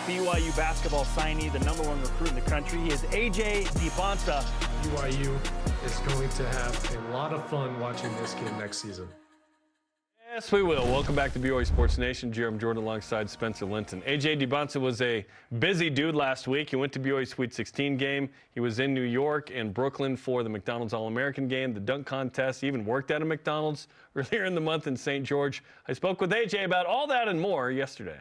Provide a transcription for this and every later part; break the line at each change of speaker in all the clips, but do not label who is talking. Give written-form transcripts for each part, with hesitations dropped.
BYU basketball signee, the #1 recruit in the country. He is AJ Dybantsa.
BYU is going to have a lot of fun watching this kid next season.
Yes, we will. Welcome back to BYU Sports Nation. Jeremy Jordan alongside Spencer Linton. AJ Dybantsa was a busy dude last week. He went to BYU Sweet 16 game. He was in New York and Brooklyn for the McDonald's All-American game, the dunk contest. He even worked at a McDonald's earlier in the month in St. George. I spoke with AJ about all that and more yesterday.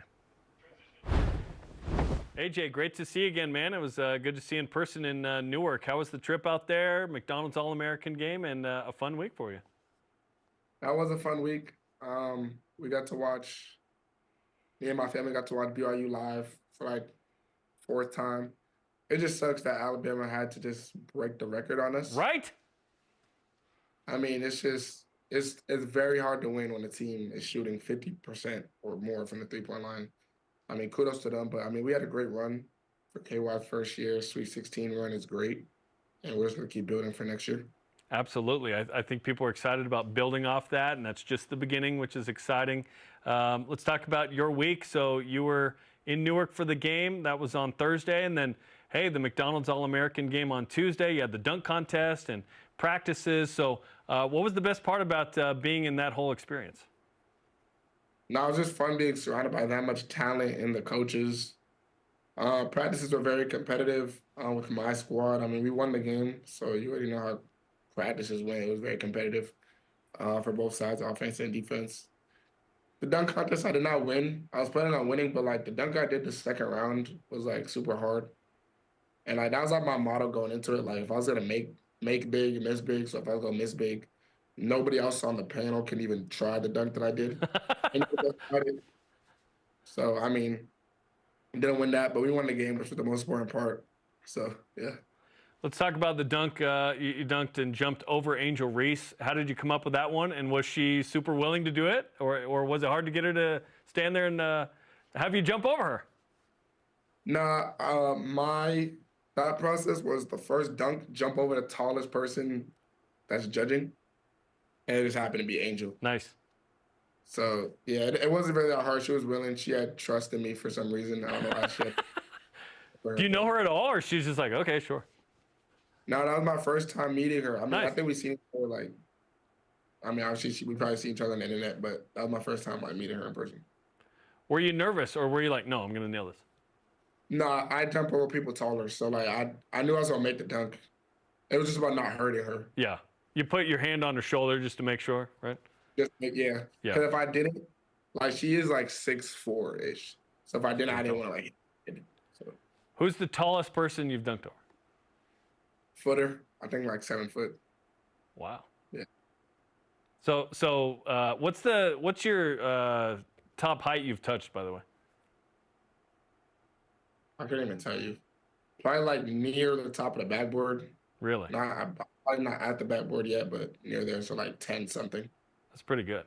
AJ, great to see you again, man. It was good to see you in person in Newark. How was the trip out there? McDonald's All-American game and a fun week for you.
That was a fun week. We got to watch, me and my family got to watch BYU live for like 4th time. It just sucks that Alabama had to just break the record on us.
Right?
I mean, it's very hard to win when a team is shooting 50% or more from the 3-point line. I mean, kudos to them, but I mean, we had a great run for KY's first year. Sweet 16 run is great, and we're just going to keep building for next year.
Absolutely. I think people are excited about building off that, and that's just the beginning, which is exciting. Let's talk about your week. So you were in Newark for the game. That was on Thursday, and then, hey, the McDonald's All-American game on Tuesday. You had the dunk contest and practices. So what was the best part about being in that whole experience?
No, it was just fun being surrounded by that much talent and the coaches. Practices were very competitive with my squad. I mean, we won the game, so you already know how practices went. It was very competitive for both sides, offense and defense. The dunk contest, I did not win. I was planning on winning, but like the dunk I did the second round was like super hard. And like that was like my motto going into it. Like if I was gonna make big, miss big. So if I was gonna miss big, nobody else on the panel can even try the dunk that I did. So, I mean, didn't win that, but we won the game, which was the most important part. So, yeah.
Let's talk about the dunk. You dunked and jumped over Angel Reese. How did you come up with that one? And was she super willing to do it? Or was it hard to get her to stand there and have you jump over her?
Nah, my thought process was the first dunk, jump over the tallest person that's judging. And it just happened to be Angel.
Nice.
So, yeah, it wasn't really that hard. She was willing. She had trust in me for some reason. I don't know why she had.
Do you know her at all, or she's just like, okay, sure?
No, that was my first time meeting her. I mean,
Nice.
I think we've seen her, like, I mean, obviously, we probably see each other on the internet, but that was my first time, like, meeting her in person.
Were you nervous, or were you like, no, I'm going to nail this?
No, I jump over people taller. So, like, I knew I was going to make the dunk. It was just about not hurting her.
Yeah. You put your hand on her shoulder just to make sure, right?
Yeah. Because if I didn't, like, she is like 6'4"-ish. So if I didn't, I didn't want to like hit it. So.
Who's the tallest person you've dunked over?
Footer, I think like 7 foot.
Wow.
Yeah.
So what's your top height you've touched, by the way?
I couldn't even tell you. Probably like near the top of the backboard.
Really?
I'm probably not at the backboard yet, but near there. So like 10 something.
That's pretty good.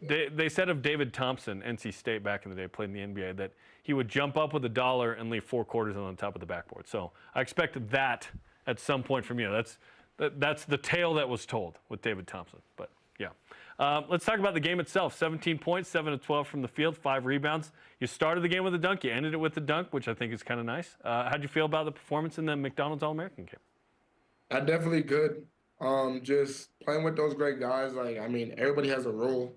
They said of David Thompson, NC State back in the day, played in the NBA, that he would jump up with $1 and leave 4 quarters on the top of the backboard. So I expected that at some point from you. That's the tale that was told with David Thompson. But yeah, let's talk about the game itself. 17 points, 7 of 12 from the field, 5 rebounds. You started the game with a dunk. You ended it with a dunk, which I think is kind of nice. How'd you feel about the performance in the McDonald's All-American game?
Definitely good. Just playing with those great guys. Like, I mean, everybody has a role.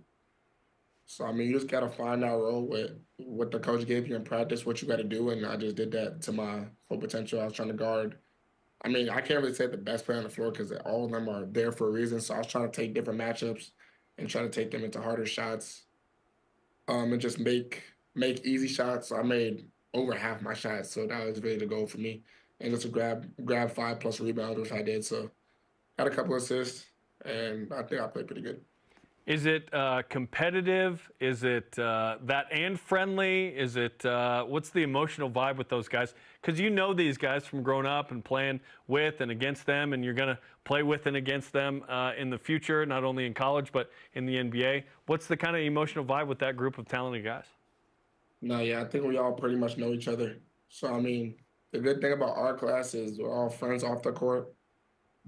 So, I mean, you just got to find that role with what the coach gave you in practice, what you got to do. And I just did that to my full potential. I was trying to guard. I mean, I can't really say the best player on the floor because all of them are there for a reason. So I was trying to take different matchups and try to take them into harder shots and just make easy shots. So I made over half my shots. So that was really the goal for me. And just to grab 5+ rebounds, which I did. So got a couple assists, and I think I played pretty good.
Is it competitive? Is it that and friendly? Is it what's the emotional vibe with those guys? Because you know these guys from growing up and playing with and against them, and you're going to play with and against them in the future, not only in college but in the NBA. What's the kind of emotional vibe with that group of talented guys?
No, yeah, I think we all pretty much know each other. So, I mean, the good thing about our class is we're all friends off the court.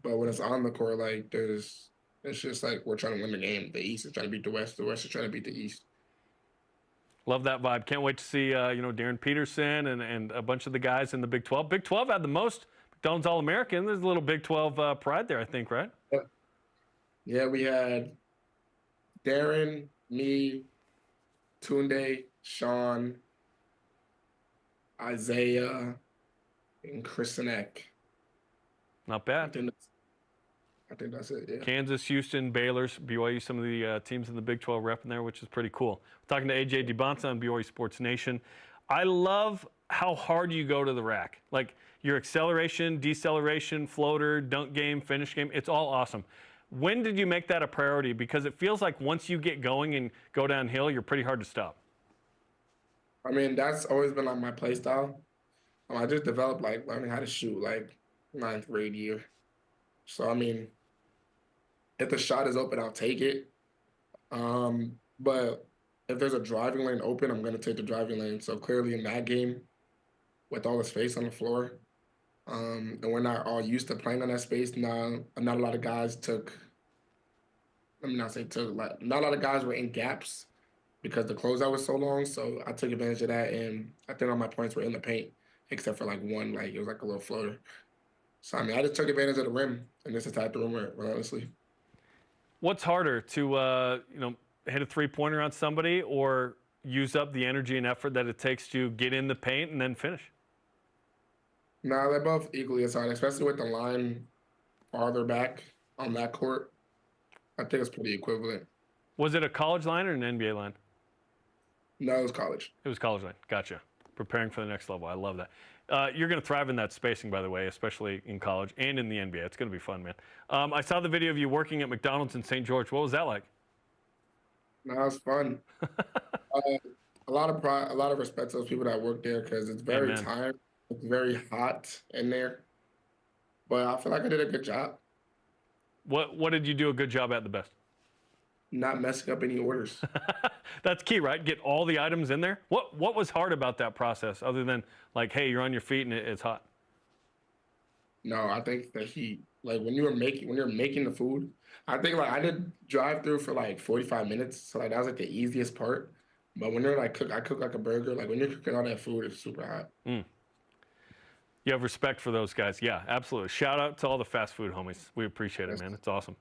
But when it's on the court, like, there's It's just like we're trying to win the game. The East is trying to beat the West. The West is trying to beat the East.
Love that vibe. Can't wait to see Darren Peterson and a bunch of the guys in the Big 12. Big 12 had the most McDonald's All-American. There's a little Big 12 pride there, I think, right?
Yeah, we had Darren, me, Tunde, Sean, Isaiah, and Christianek.
Not
I
bad.
think that's it. Yeah.
Kansas, Houston, Baylor, BYU, some of the teams in the Big 12 repping there, which is pretty cool. We're talking to AJ Dybantsa on BYU Sports Nation. I love how hard you go to the rack. Like your acceleration, deceleration, floater, dunk game, finish game, it's all awesome. When did you make that a priority? Because it feels like once you get going and go downhill, you're pretty hard to stop.
I mean, that's always been like my play style. I just developed like learning how to shoot like 9th grade year. So, I mean, if the shot is open, I'll take it. But if there's a driving lane open, I'm going to take the driving lane. So clearly in that game, with all the space on the floor, and we're not all used to playing on that space, now not a lot of guys took, let me not say took, like, not a lot of guys were in gaps because the closeout was so long. So I took advantage of that, and I think all my points were in the paint, except for like one, like it was like a little floater. So, I mean, I just took advantage of the rim and just attacked the rim relentlessly.
What's harder to, hit a three-pointer on somebody or use up the energy and effort that it takes to get in the paint and then finish?
No, they're both equally as hard, especially with the line farther back on that court. I think it's pretty equivalent.
Was it a college line or an NBA line?
No, it was college.
It was college line. Gotcha. Preparing for the next level. I love that. You're going to thrive in that spacing, by the way, especially in college and in the NBA. It's going to be fun, man. I saw the video of you working at McDonald's in St. George. What was that like?
No, it was fun. A lot of pride, a lot of respect to those people that work there because it's very tiring. It's very hot in there. But I feel like I did a good job.
What did you do a good job at the best?
Not messing up any orders.
That's key, right? Get all the items in there. What was hard about that process other than like, hey, you're on your feet and it's hot?
No, I think the heat. Like when you're making the food, I think like I did drive through for like 45 minutes. So like that was like the easiest part. But when you're like I cook like a burger. Like when you're cooking all that food, it's super hot.
You have respect for those guys. Yeah, absolutely. Shout out to all the fast food homies. We appreciate it, man. It's awesome.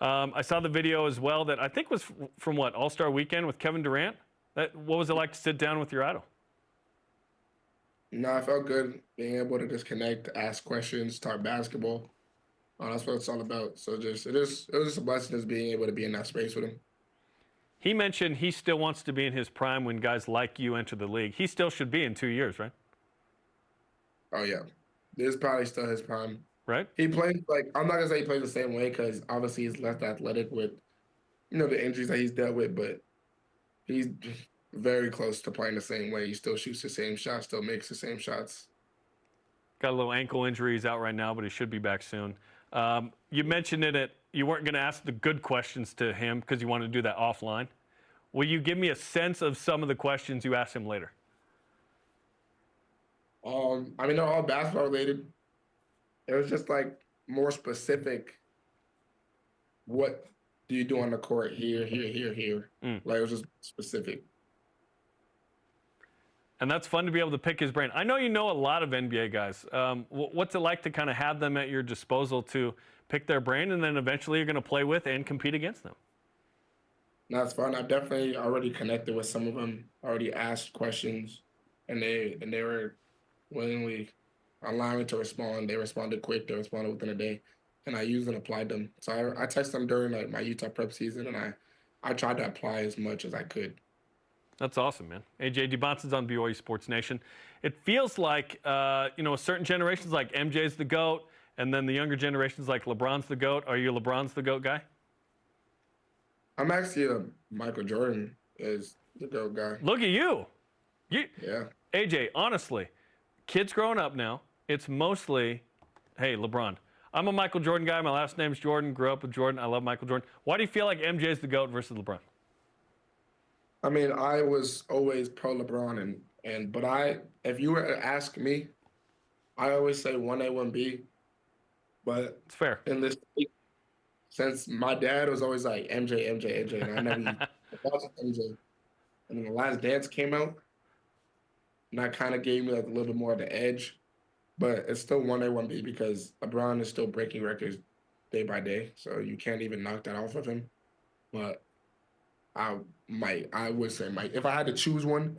I saw the video as well that I think was from what, All-Star Weekend with Kevin Durant. What was it like to sit down with your idol?
No, I felt good being able to just connect, ask questions, talk basketball. That's what it's all about. So it was just a blessing just being able to be in that space with him.
He mentioned he still wants to be in his prime when guys like you enter the league. He still should be in 2 years, right?
Oh, yeah. This is probably still his prime.
Right?
He plays, like, I'm not going to say he plays the same way because obviously he's less athletic with, the injuries that he's dealt with, but he's very close to playing the same way. He still shoots the same shots, still makes the same shots.
Got a little ankle injury. He's out right now, but he should be back soon. You mentioned it. You weren't going to ask the good questions to him because you wanted to do that offline. Will you give me a sense of some of the questions you asked him later?
I mean, they're all basketball related. It was just like more specific. What do you do on the court here, here? Like it was just specific.
And that's fun to be able to pick his brain. I know you know a lot of NBA guys. What's it like to kind of have them at your disposal to pick their brain and then eventually you're going to play with and compete against them?
That's fun. I've definitely already connected with some of them, already asked questions, and they were willingly allowing me to respond. They responded quick. They responded within a day, and I used and applied them. So I texted them during like my Utah prep season, and I tried to apply as much as I could.
That's awesome, man. AJ Dybantsa's on BYU Sports Nation. It feels like, certain generations like MJ's the GOAT, and then the younger generations like LeBron's the GOAT. Are you LeBron's the GOAT guy?
I'm actually a Michael Jordan is the GOAT guy.
Look at you.
Yeah.
AJ, honestly, kids growing up now, it's mostly, hey, LeBron. I'm a Michael Jordan guy. My last name's Jordan. Grew up with Jordan. I love Michael Jordan. Why do you feel like MJ's the GOAT versus LeBron?
I mean, I was always pro LeBron, but if you were to ask me, I always say 1A, 1B. But
it's fair.
In this, since my dad was always like MJ, MJ, MJ, and I never even watched MJ. And then The Last Dance came out, and that kind of gave me like a little bit more of the edge. But it's still 1A, 1B because LeBron is still breaking records day by day, so you can't even knock that off of him. But I would say Mike. If I had to choose one,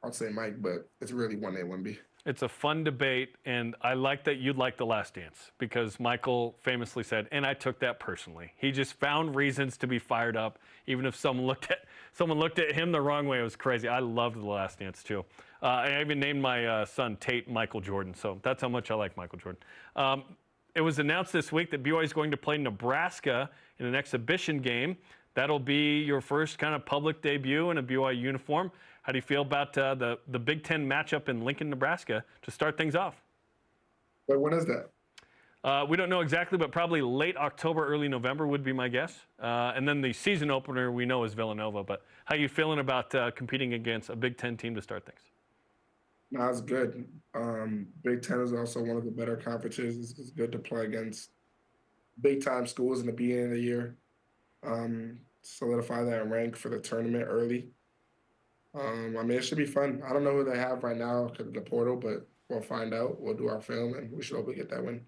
I'd say Mike, but it's really 1A, 1B.
It's a fun debate, and I like that you'd like The Last Dance because Michael famously said, and I took that personally. He just found reasons to be fired up, even if someone looked at him the wrong way. It was crazy. I loved The Last Dance too. I even named my son Tate Michael Jordan, so that's how much I like Michael Jordan. It was announced this week that BYU is going to play Nebraska in an exhibition game. That'll be your first kind of public debut in a BYU uniform. How do you feel about the Big Ten matchup in Lincoln, Nebraska to start things off?
But when is that?
We don't know exactly, but probably late October, early November would be my guess. And then the season opener we know is Villanova. But how are you feeling about competing against a Big Ten team to start things?
No, it's good. Big Ten is also one of the better conferences. It's good to play against big-time schools in the beginning of the year. Solidify that rank for the tournament early. I mean, it should be fun. I don't know who they have right now because of the portal, but we'll find out. We'll do our film, and we should hopefully get that win.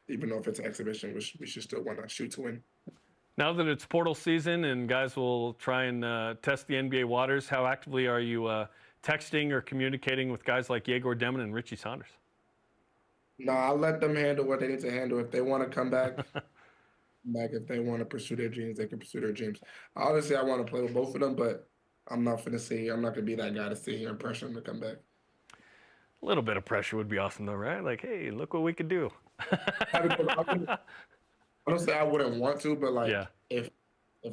Even though if it's an exhibition, we should still want to shoot to win.
Now that it's portal season and guys will try and test the NBA waters, how actively are you texting or communicating with guys like Yegor Demin and Richie Saunders?
No, I'll let them handle what they need to handle. If they want to come back, if they want to pursue their dreams, they can pursue their dreams. Obviously, I want to play with both of them, but I'm not going to be that guy to sit here and pressure them to come back.
A little bit of pressure would be awesome, though, right? Like, hey, look what we could do.
Honestly, I wouldn't want to, but like,
yeah.
if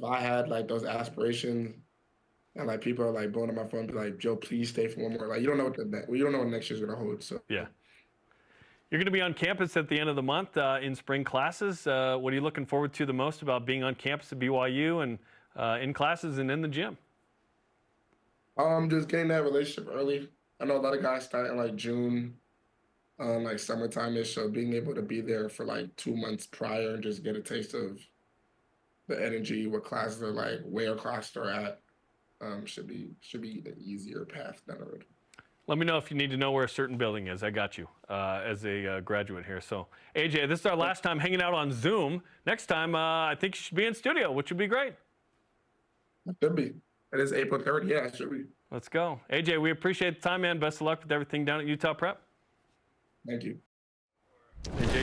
I had like those aspirations, and like people are like blowing up my phone, be like, Joe, please stay for one more. Like, you don't know what next year's gonna hold. So
yeah. You're going to be on campus at the end of the month in spring classes. What are you looking forward to the most about being on campus at BYU and in classes and in the gym?
Just getting that relationship early. I know a lot of guys start in like June, like summertime-ish, so being able to be there for like 2 months prior and just get a taste of the energy, what classes are like, where classes are at, should be an easier path down the road.
Let me know if you need to know where a certain building is. I got you as a graduate here. So, AJ, this is our last time hanging out on Zoom. Next time, I think you should be in studio, which would be great.
It should be. It is April 3rd. Yeah, it should be.
Let's go. AJ, we appreciate the time, man. Best of luck with everything down at Utah Prep.
Thank you.
AJ.